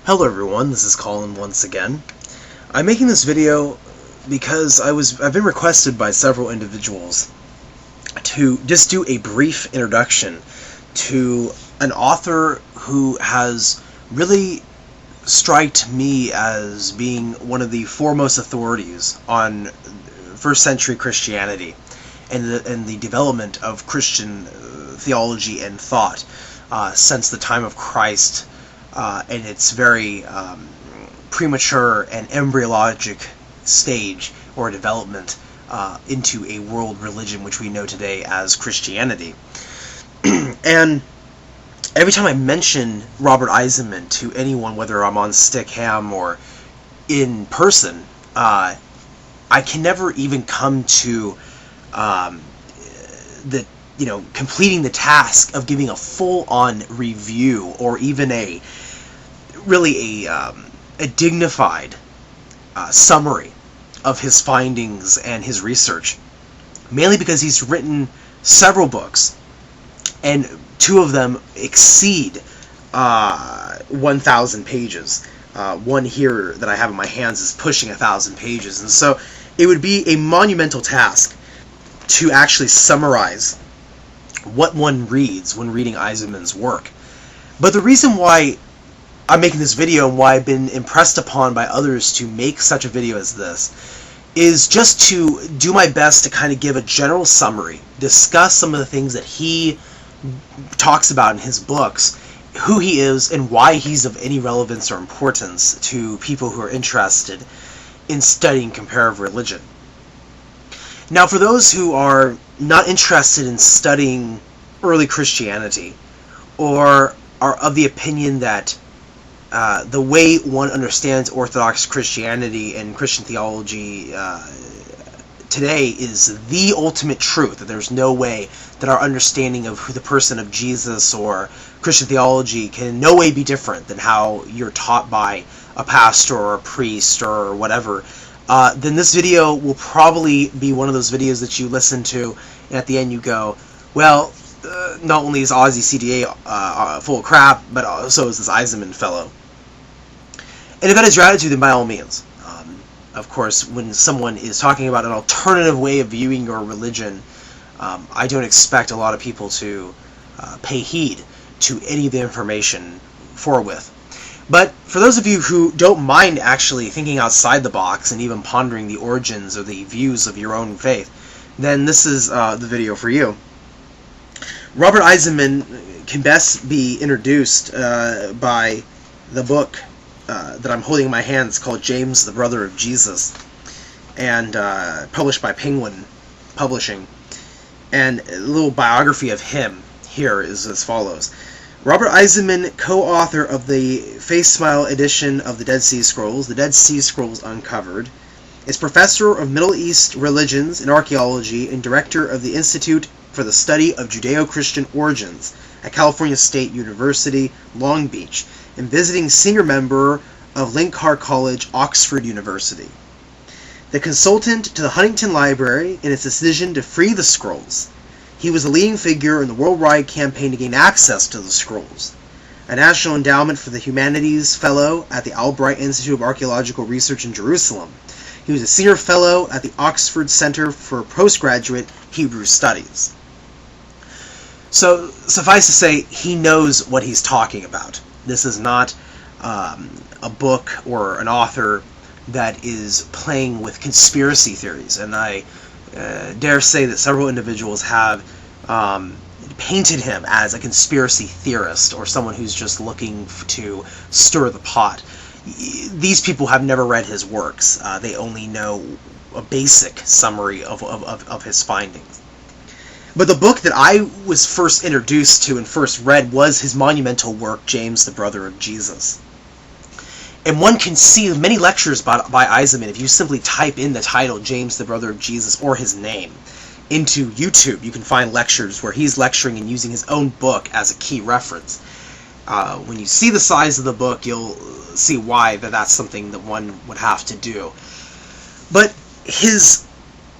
Hello everyone, this is Colin once again. I'm making this video because I've been requested by several individuals to just do a brief introduction to an author who has really striked me as being one of the foremost authorities on first century Christianity and the development of Christian theology and thought since the time of Christ and its very premature and embryologic stage or development into a world religion which we know today as Christianity. And every time I mention Robert Eisenman to anyone, whether I'm on Stickam or in person, I can never even come to completing the task of giving a full-on review or even a dignified summary of his findings and his research, mainly because he's written several books, and two of them exceed 1,000 pages. One here that I have in my hands is pushing 1,000 pages, and so it would be a monumental task to actually summarize what one reads when reading Eisenman's work. But the reason why I'm making this video and why I've been impressed upon by others to make such a video as this is just to do my best to kind of give a general summary, discuss some of the things that he talks about in his books, who he is, and why he's of any relevance or importance to people who are interested in studying comparative religion. Now, for those who are not interested in studying early Christianity, or are of the opinion that the way one understands Orthodox Christianity and Christian theology today is the ultimate truth, that there's no way that our understanding of who the person of Jesus or Christian theology can in no way be different than how you're taught by a pastor or a priest or whatever, then this video will probably be one of those videos that you listen to and at the end you go, well, not only is Aussie CDA full of crap, but also is this Eisenman fellow. And if that is your attitude, then by all means. Of course, when someone is talking about an alternative way of viewing your religion, I don't expect a lot of people to pay heed to any of the information forthwith. But for those of you who don't mind actually thinking outside the box and even pondering the origins or the views of your own faith, then this is the video for you. Robert Eisenman can best be introduced by the book that I'm holding in my hands, called James, the Brother of Jesus, and published by Penguin Publishing. And a little biography of him here is as follows. Robert Eisenman, co-author of the Face Smile edition of the Dead Sea Scrolls, the Dead Sea Scrolls Uncovered, is professor of Middle East religions and archaeology and director of the Institute for the Study of Judeo-Christian Origins at California State University, Long Beach, and visiting senior member of Linkar College, Oxford University. The consultant to the Huntington Library in its decision to free the scrolls, he was a leading figure in the worldwide campaign to gain access to the scrolls. A National Endowment for the Humanities Fellow at the Albright Institute of Archaeological Research in Jerusalem. He was a senior fellow at the Oxford Center for Postgraduate Hebrew Studies. So, suffice to say, he knows what he's talking about. This is not a book or an author that is playing with conspiracy theories, and I dare say that several individuals have painted him as a conspiracy theorist or someone who's just looking to stir the pot. These people have never read his works. They only know a basic summary of his findings. But the book that I was first introduced to and first read was his monumental work, James, the Brother of Jesus. And one can see many lectures by Eisenman if you simply type in the title, James, the Brother of Jesus, or his name, into YouTube. You can find lectures where he's lecturing and using his own book as a key reference. When you see the size of the book, you'll see why that's something that one would have to do. But his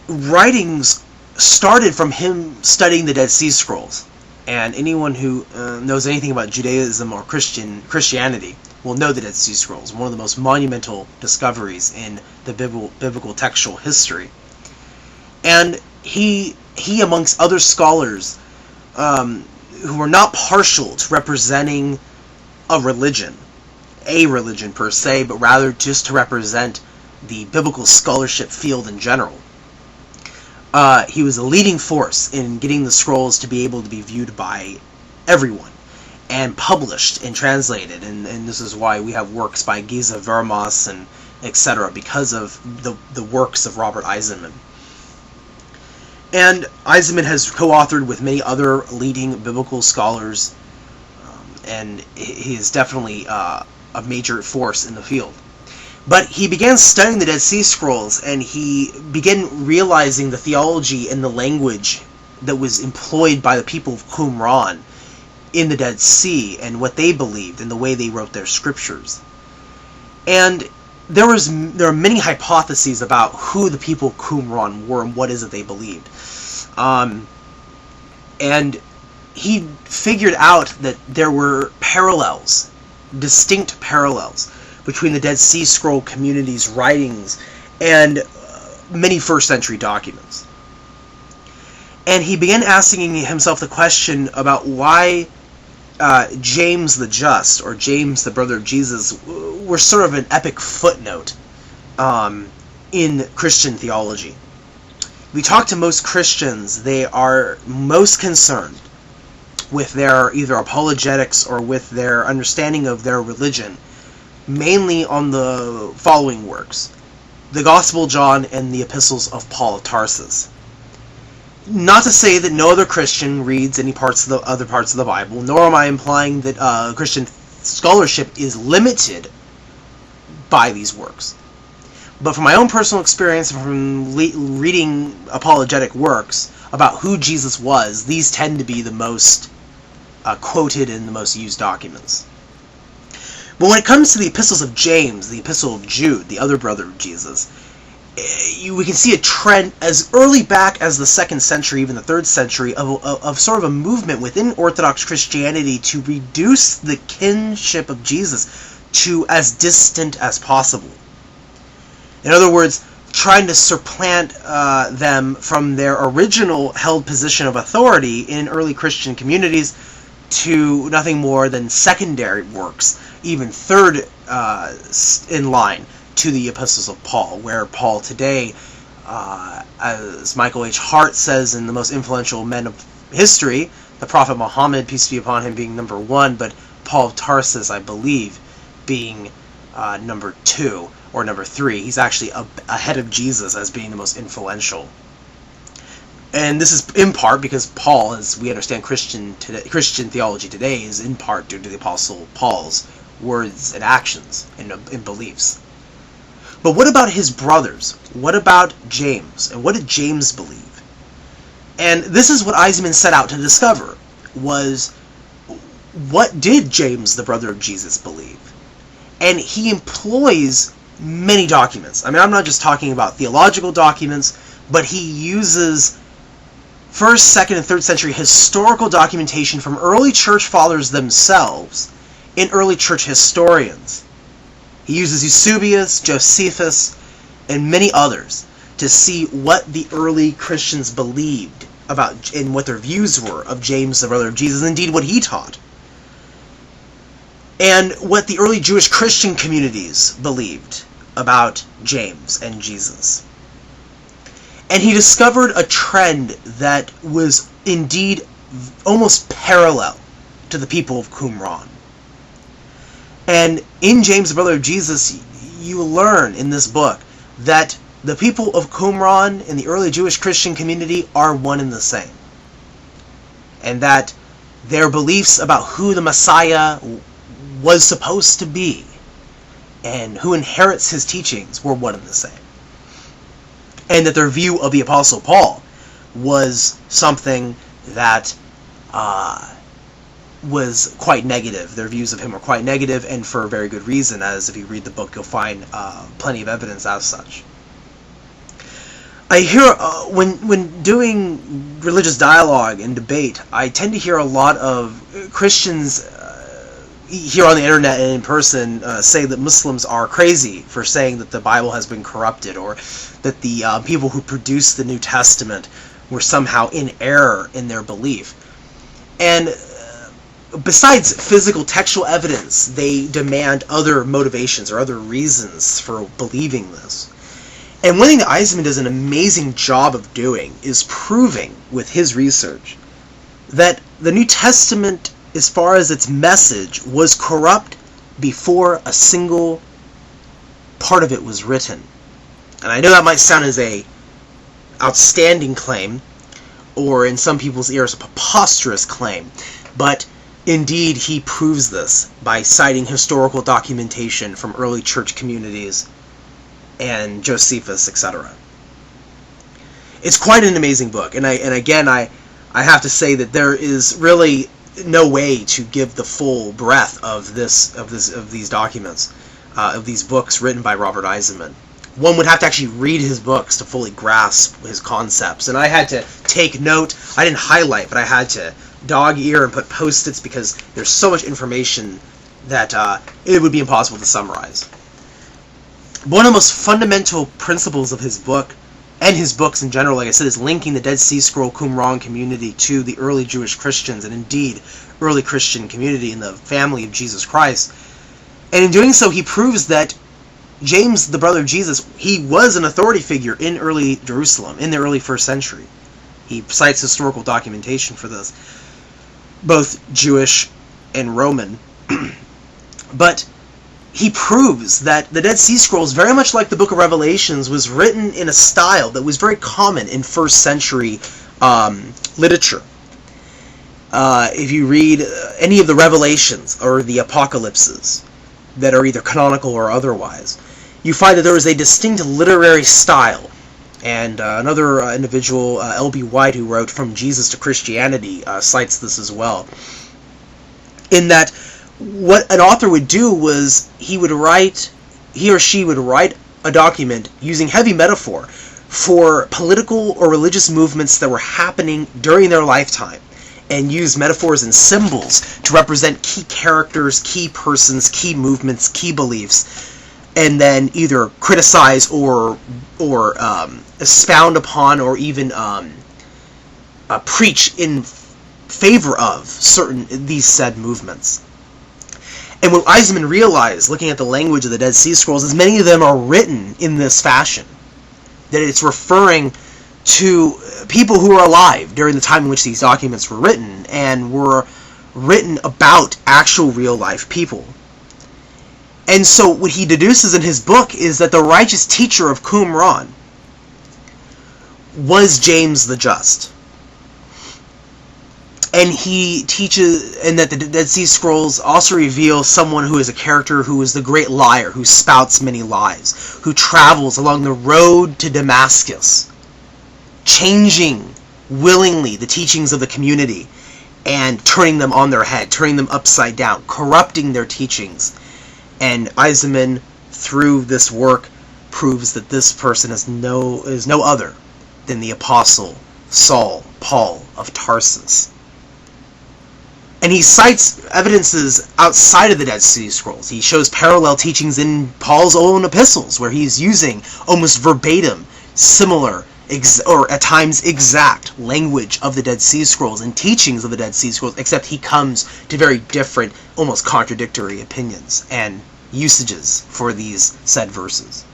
writings started from him studying the Dead Sea Scrolls. And anyone who knows anything about Judaism or Christianity will know the Dead Sea Scrolls, one of the most monumental discoveries in the biblical textual history. And he amongst other scholars who were not partial to representing a religion per se, but rather just to represent the biblical scholarship field in general. He was a leading force in getting the scrolls to be able to be viewed by everyone, and published and translated, and this is why we have works by Giza Vermas and etc., because of the works of Robert Eisenman. And Eisenman has co-authored with many other leading biblical scholars, and he is definitely a major force in the field. But he began studying the Dead Sea Scrolls, and he began realizing the theology and the language that was employed by the people of Qumran in the Dead Sea, and what they believed, and the way they wrote their scriptures. And there are many hypotheses about who the people of Qumran were and what is it they believed. And he figured out that there were parallels, distinct parallels, between the Dead Sea Scroll community's writings and many first-century documents. And he began asking himself the question about why James the Just, or James the brother of Jesus, were sort of an epic footnote in Christian theology. We talk to most Christians, they are most concerned with their either apologetics or with their understanding of their religion, mainly on the following works: the Gospel of John and the Epistles of Paul of Tarsus. Not to say that no other Christian reads any parts of the other parts of the Bible, nor am I implying that Christian scholarship is limited by these works. But from my own personal experience and from reading apologetic works about who Jesus was, these tend to be the most quoted and the most used documents. But when it comes to the epistles of James, the epistle of Jude, the other brother of Jesus, we can see a trend as early back as the 2nd century, even the 3rd century, of sort of a movement within Orthodox Christianity to reduce the kinship of Jesus to as distant as possible. In other words, trying to supplant them from their original held position of authority in early Christian communities to nothing more than secondary works, even third in line to the epistles of Paul, where Paul today, as Michael H. Hart says in the most influential men of history, the Prophet Muhammad, peace be upon him, being number 1, but Paul of Tarsus, I believe, being number 2 or number 3. He's actually ahead of Jesus as being the most influential. And this is in part because Paul, as we understand Christian theology today, is in part due to the Apostle Paul's words and actions and beliefs. But what about his brothers? What about James? And what did James believe? And this is what Eisenman set out to discover, was what did James, the brother of Jesus, believe? And he employs many documents. I mean, I'm not just talking about theological documents, but he uses 1st, 2nd, and 3rd century historical documentation from early church fathers themselves in early church historians. He uses Eusebius, Josephus, and many others to see what the early Christians believed about and what their views were of James, the brother of Jesus, indeed what he taught. And what the early Jewish Christian communities believed about James and Jesus. And he discovered a trend that was indeed almost parallel to the people of Qumran. And in James, the brother of Jesus, you learn in this book that the people of Qumran in the early Jewish Christian community are one and the same. And that their beliefs about who the Messiah was supposed to be and who inherits his teachings were one and the same. And that their view of the Apostle Paul was something that was quite negative. Their views of him were quite negative, and for a very good reason, as if you read the book, you'll find plenty of evidence as such. I hear, when doing religious dialogue and debate, I tend to hear a lot of Christians here on the internet and in person say that Muslims are crazy for saying that the Bible has been corrupted, or that the people who produced the New Testament were somehow in error in their belief. And besides physical textual evidence, they demand other motivations or other reasons for believing this. And one thing that Eisenman does an amazing job of doing is proving with his research that the New Testament, as far as its message, was corrupt before a single part of it was written. And I know that might sound as a outstanding claim, or in some people's ears a preposterous claim, but indeed he proves this by citing historical documentation from early church communities and Josephus, etc. It's quite an amazing book, and again I have to say that there is really no way to give the full breadth of these documents, of these books written by Robert Eisenman. One would have to actually read his books to fully grasp his concepts, and I had to take note. I didn't highlight, but I had to dog-ear and put post-its because there's so much information that it would be impossible to summarize. One of the most fundamental principles of his book, and his books in general, like I said, is linking the Dead Sea Scroll Qumran community to the early Jewish Christians, and indeed early Christian community in the family of Jesus Christ. And in doing so, he proves that James, the brother of Jesus, he was an authority figure in early Jerusalem, in the early 1st century. He cites historical documentation for this, both Jewish and Roman. But he proves that the Dead Sea Scrolls, very much like the Book of Revelations, was written in a style that was very common in 1st century literature. If you read any of the Revelations or the Apocalypses that are either canonical or otherwise, you find that there is a distinct literary style. And another individual, L.B. White, who wrote From Jesus to Christianity, cites this as well. In that, what an author would do was he or she would write a document using heavy metaphor for political or religious movements that were happening during their lifetime, and use metaphors and symbols to represent key characters, key persons, key movements, key beliefs, and then either criticize or expound upon, or even preach in favor of these said movements. And what Eisenman realized, looking at the language of the Dead Sea Scrolls, is many of them are written in this fashion. That it's referring to people who were alive during the time in which these documents were written, and were written about actual real-life people. And so what he deduces in his book is that the righteous teacher of Qumran was James the Just. And he teaches, and that the Dead Sea Scrolls also reveal someone who is a character who is the great liar, who spouts many lies, who travels along the road to Damascus, changing willingly the teachings of the community and turning them on their head, turning them upside down, corrupting their teachings. And Eisenman, through this work, proves that this person is no other than the Apostle Paul of Tarsus. And he cites evidences outside of the Dead Sea Scrolls. He shows parallel teachings in Paul's own epistles, where he's using almost verbatim, similar, or at times exact language of the Dead Sea Scrolls and teachings of the Dead Sea Scrolls, except he comes to very different, almost contradictory opinions and usages for these said verses.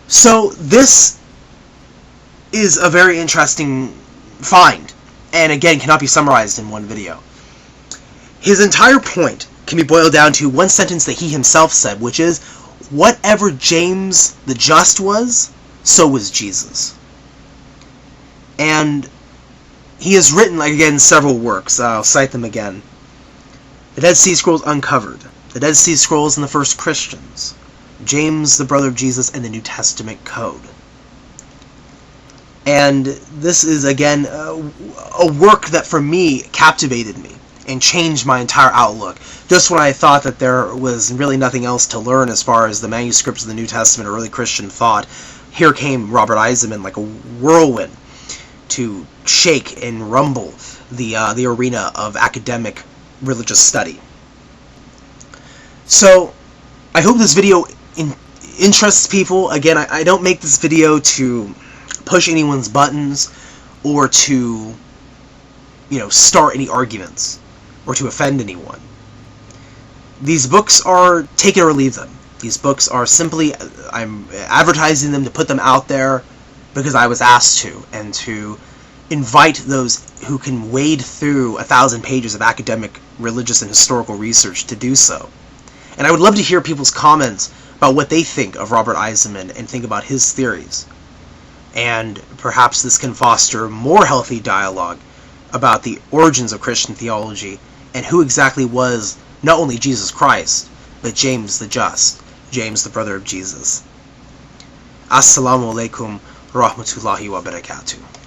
So this is a very interesting find, and again cannot be summarized in one video. His entire point can be boiled down to one sentence that he himself said, which is, whatever James the Just was, so was Jesus. And he has written, again, several works. I'll cite them again. The Dead Sea Scrolls Uncovered, the Dead Sea Scrolls and the First Christians, James, the brother of Jesus, and the New Testament Code. And this is, again, a work that for me captivated me and changed my entire outlook. Just when I thought that there was really nothing else to learn as far as the manuscripts of the New Testament or early Christian thought, here came Robert Eisenman like a whirlwind to shake and rumble the arena of academic religious study. So, I hope this video interests people. Again, I don't make this video to push anyone's buttons or to, start any arguments or to offend anyone. These books are take it or leave them. These books are simply, I'm advertising them to put them out there because I was asked to, and to invite those who can wade through 1,000 pages of academic, religious, and historical research to do so. And I would love to hear people's comments about what they think of Robert Eisenman and think about his theories. And perhaps this can foster more healthy dialogue about the origins of Christian theology and who exactly was not only Jesus Christ, but James the Just, James the brother of Jesus. Assalamu alaikum rahmatullahi wa barakatuh.